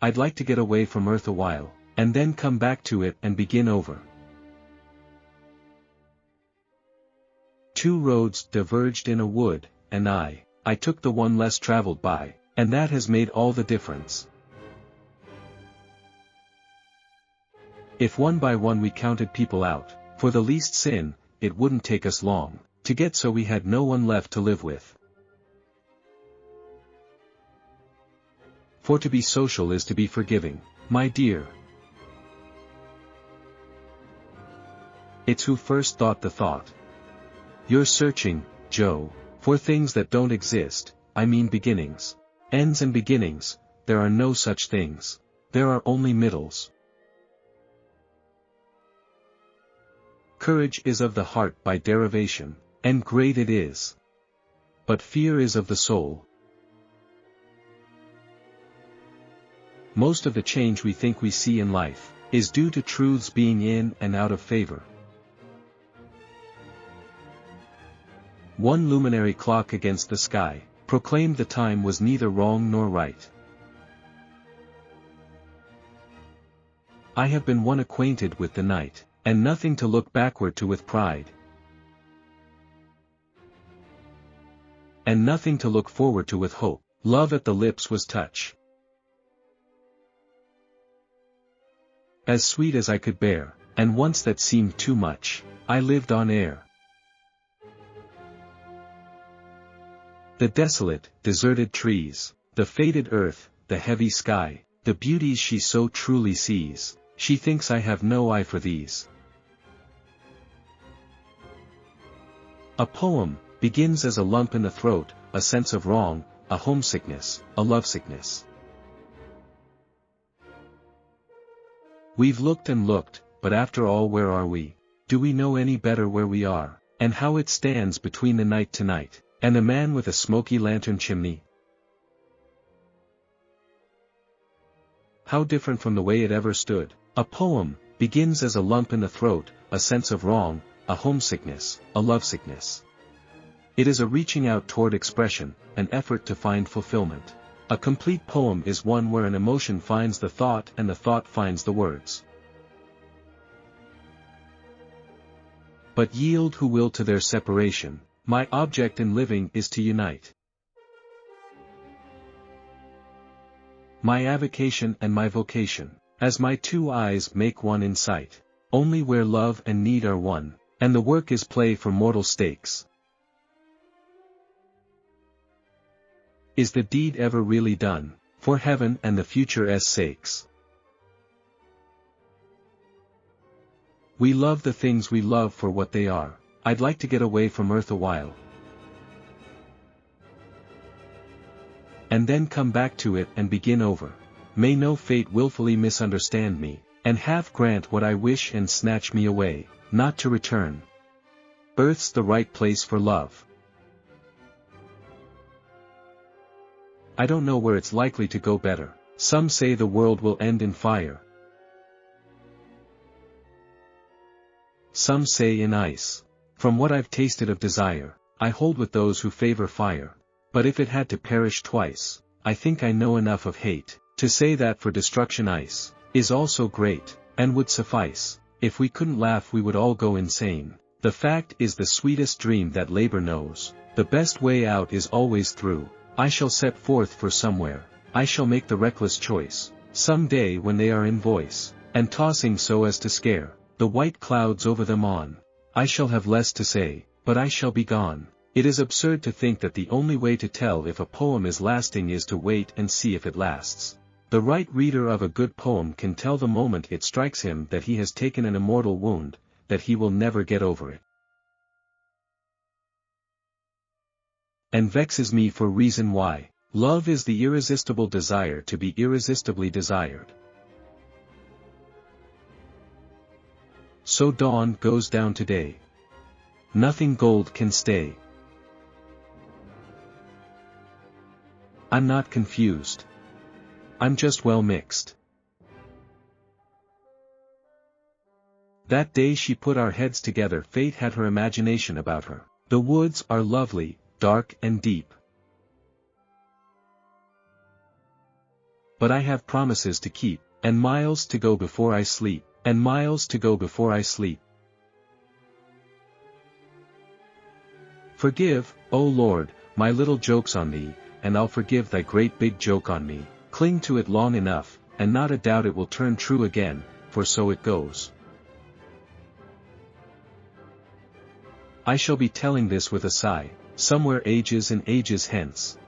I'd like to get away from Earth a while, and then come back to it and begin over. Two roads diverged in a wood, and I took the one less traveled by, and that has made all the difference. If one by one we counted people out, for the least sin, it wouldn't take us long to get so we had no one left to live with. For to be social is to be forgiving, my dear. It's who first thought the thought. You're searching, Joe, for things that don't exist, I mean beginnings. Ends and beginnings, there are no such things. There are only middles. Courage is of the heart by derivation, and great it is. But fear is of the soul. Most of the change we think we see in life is due to truths being in and out of favor. One luminary clock against the sky proclaimed the time was neither wrong nor right. I have been one acquainted with the night, and nothing to look backward to with pride, and nothing to look forward to with hope. Love at the lips was touch, as sweet as I could bear, and once that seemed too much. I lived on air. The desolate, deserted trees, the faded earth, the heavy sky, the beauties she so truly sees, she thinks I have no eye for these. A poem begins as a lump in the throat, a sense of wrong, a homesickness, a lovesickness. We've looked and looked, but after all, where are we? Do we know any better where we are, and how it stands between the night tonight and a man with a smoky lantern chimney? How different from the way it ever stood. A poem begins as a lump in the throat, a sense of wrong, a homesickness, a lovesickness. It is a reaching out toward expression, an effort to find fulfillment. A complete poem is one where an emotion finds the thought and the thought finds the words. But yield who will to their separation, my object in living is to unite. My avocation and my vocation, as my two eyes make one in sight, only where love and need are one, and the work is play for mortal stakes. Is the deed ever really done, for heaven and the future's sakes? We love the things we love for what they are. I'd like to get away from Earth a while, and then come back to it and begin over. May no fate willfully misunderstand me, and half grant what I wish and snatch me away, not to return. Earth's the right place for love. I don't know where it's likely to go better. Some say the world will end in fire. Some say in ice. From what I've tasted of desire, I hold with those who favor fire. But if it had to perish twice, I think I know enough of hate to say that for destruction ice is also great, and would suffice. If we couldn't laugh we would all go insane. The fact is the sweetest dream that labor knows. The best way out is always through. I shall set forth for somewhere. I shall make the reckless choice. Some day when they are in voice, and tossing so as to scare the white clouds over them on, I shall have less to say, but I shall be gone. It is absurd to think that the only way to tell if a poem is lasting is to wait and see if it lasts. The right reader of a good poem can tell the moment it strikes him that he has taken an immortal wound, that he will never get over it. And vexes me for reason why. Love is the irresistible desire to be irresistibly desired. So dawn goes down today. Nothing gold can stay. I'm not confused. I'm just well mixed. That day she put our heads together, fate had her imagination about her. The woods are lovely, dark and deep. but I have promises to keep, and miles to go before I sleep, and miles to go before I sleep. Forgive, O Lord, my little jokes on thee, and I'll forgive thy great big joke on me. Cling to it long enough, and not a doubt it will turn true again, for so it goes. I shall be telling this with a sigh, somewhere ages and ages hence.